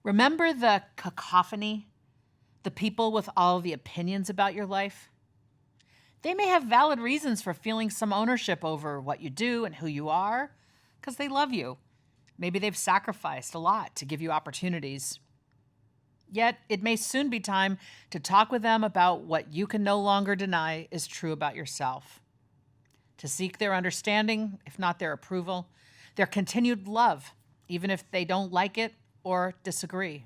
Remember the cacophony? The people with all the opinions about your life? They may have valid reasons for feeling some ownership over what you do and who you are, because they love you. Maybe they've sacrificed a lot to give you opportunities. Yet, it may soon be time to talk with them about what you can no longer deny is true about yourself. To seek their understanding, if not their approval, their continued love, even if they don't like it or disagree.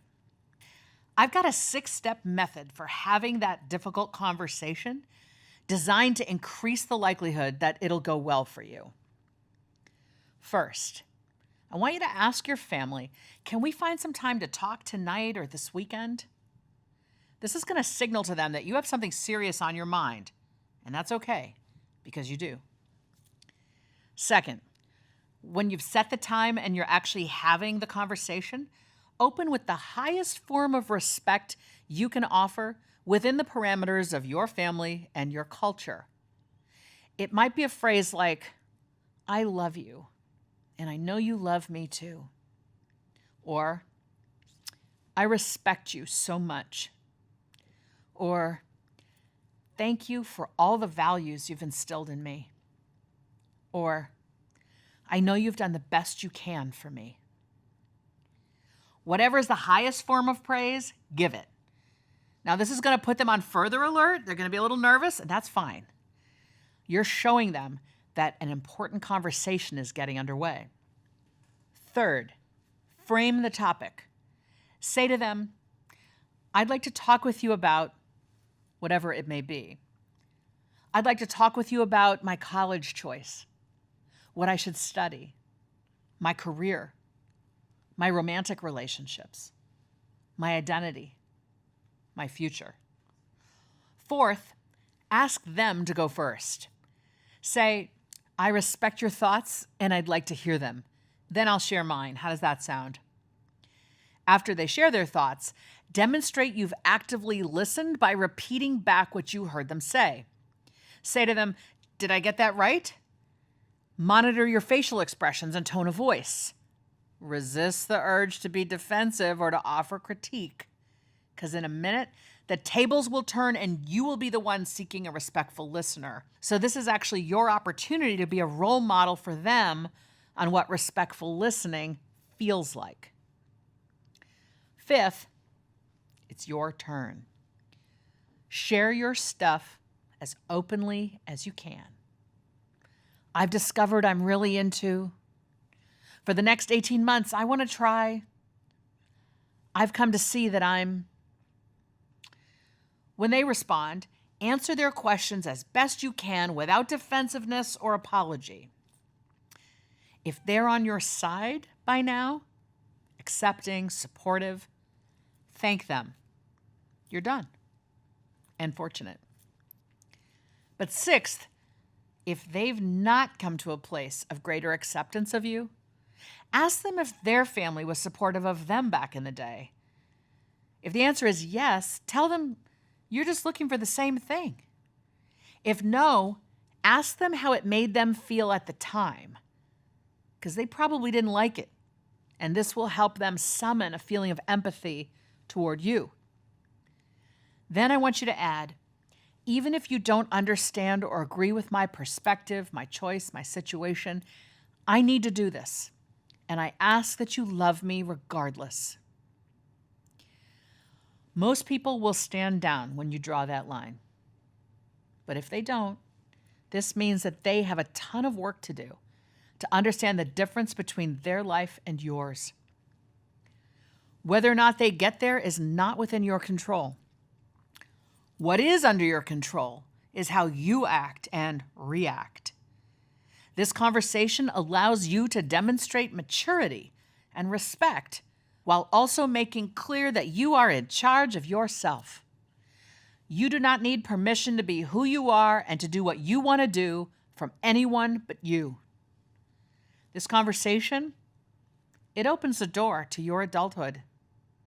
I've got a 6-step method for having that difficult conversation designed to increase the likelihood that it'll go well for you. First, I want you to ask your family, can we find some time to talk tonight or this weekend? This is going to signal to them that you have something serious on your mind, and that's okay, because you do. Second, when you've set the time and you're actually having the conversation, open with the highest form of respect you can offer within the parameters of your family and your culture. It might be a phrase like, "I love you, and I know you love me too." Or, "I respect you so much." Or, "Thank you for all the values you've instilled in me." Or, "I know you've done the best you can for me." Whatever is the highest form of praise, give it. Now, this is going to put them on further alert. They're going to be a little nervous, and that's fine. You're showing them that an important conversation is getting underway. Third, frame the topic. Say to them, "I'd like to talk with you about," whatever it may be. "I'd like to talk with you about my college choice, what I should study, my career, my romantic relationships, my identity, my future." Fourth, ask them to go first. Say, "I respect your thoughts and I'd like to hear them. Then I'll share mine. How does that sound?" After they share their thoughts, demonstrate you've actively listened by repeating back what you heard them say. Say to them, "Did I get that right?" Monitor your facial expressions and tone of voice. Resist the urge to be defensive or to offer critique, because in a minute, the tables will turn and you will be the one seeking a respectful listener. So this is actually your opportunity to be a role model for them on what respectful listening feels like. Fifth, it's your turn. Share your stuff as openly as you can. "I've discovered I'm really into," "For the next 18 months, I want to try," "I've come to see that I'm." When they respond, answer their questions as best you can without defensiveness or apology. If they're on your side by now, accepting, supportive, thank them. You're done and fortunate. But sixth, if they've not come to a place of greater acceptance of you, ask them if their family was supportive of them back in the day. If the answer is yes, tell them you're just looking for the same thing. If no, ask them how it made them feel at the time, because they probably didn't like it, and this will help them summon a feeling of empathy toward you. Then I want you to add, "Even if you don't understand or agree with my perspective, my choice, my situation, I need to do this, and I ask that you love me regardless." Most people will stand down when you draw that line. But if they don't, this means that they have a ton of work to do to understand the difference between their life and yours. Whether or not they get there is not within your control. What is under your control is how you act and react. This conversation allows you to demonstrate maturity and respect while also making clear that you are in charge of yourself. You do not need permission to be who you are and to do what you want to do from anyone but you. This conversation, it opens the door to your adulthood.